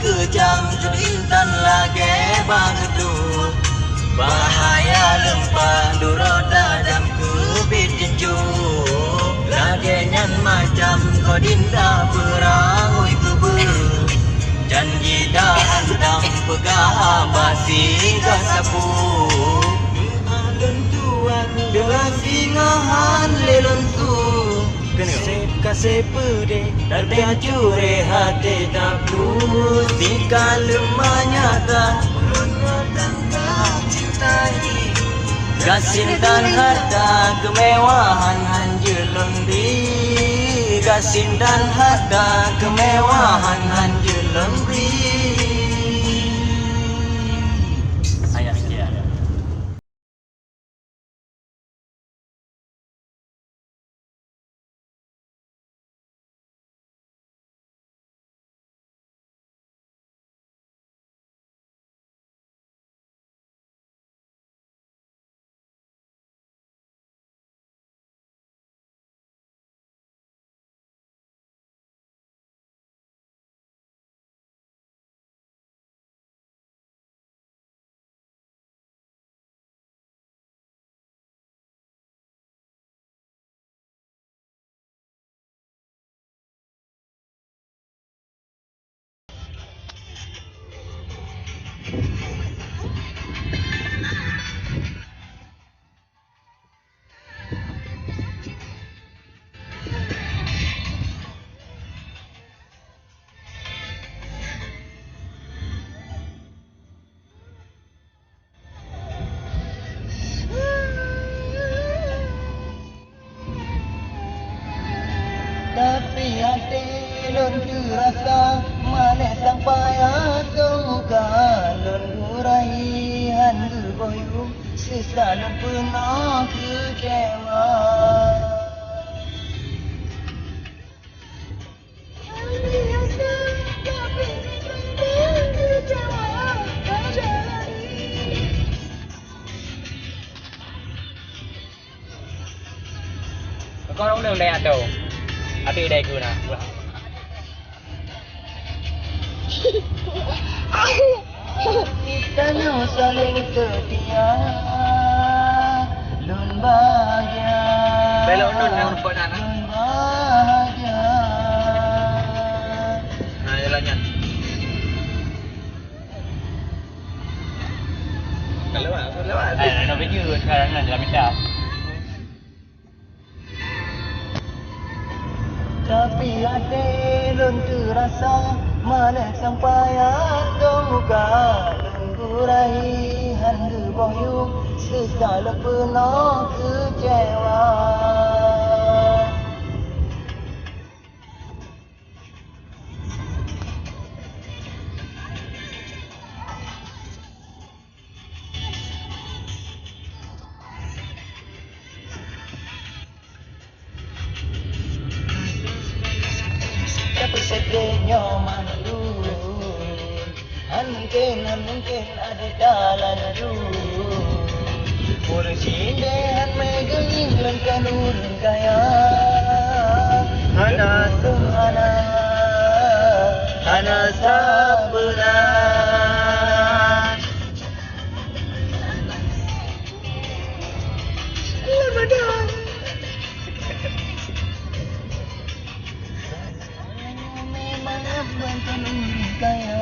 kejam tu intan lagi bangedu bahaya lempah duroda dam ku bikin ju lagi nyan macam kau dinda berangui kubu janji dah andam pegah basi gasapu alun tuan dengan singahan lelon tu kasih pede dan cure hati takku tika lemahnya tak cintai gasin dan harta kemewahan hanjelon di gasin dan harta kemewahan hanjelon di ayah sekian. Tapi hati lon terasa manis sampai semoga lon gurai handu boyu sisa lon pernah kecewa. Kau orang dah lihat tu. Adik dagu nak. Kita nak saling setia, lun bahagia. Belok nun yang rumput nak. Lun bahagia. Nah, jalannya. Lewat. Nak video sekarang nak dalam minda. Tapi hati lun terasa manis sampai semoga lun gurai handu boyu segala pernah kecewa. Tapi sedihnya malu mungkin ada dalam dulu Kursidehan megeling lengkan urun kaya Hana tuhana Hana sabulan Ramadan memang abang kan urun kaya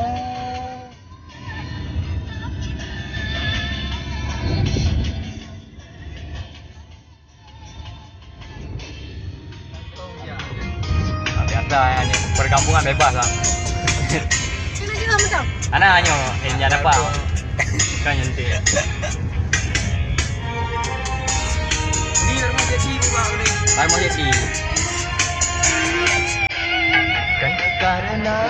Biasa ni perkampungan bebas lah. Kena je lah macam. Anak hanya yang dapat. Kan nyentik. Ni rumah jadi buka ni. Rumah jadi. Kan karena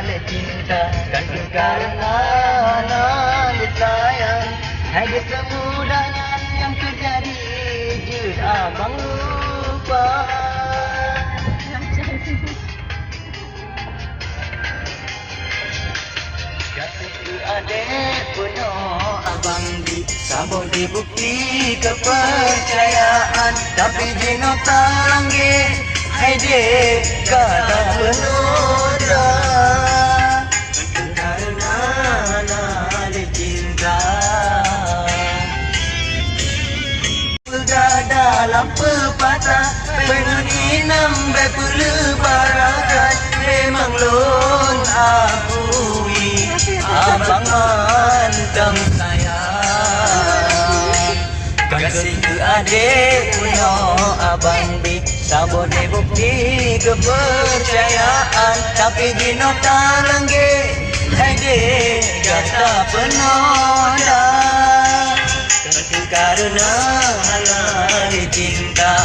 le cinta, kan karena le sayang. Ada semudahnya yang terjadi, je abang lupa. Adik penuh abang di sambung dibukti kepercayaan tapi jino talangge hai dek kadang menunda akui abang mantap sayang. Kasih ke adik punya abang bi sabone bukti kepercayaan. Tapi di nota lengge hai dek kata penoda. Karena halal cinta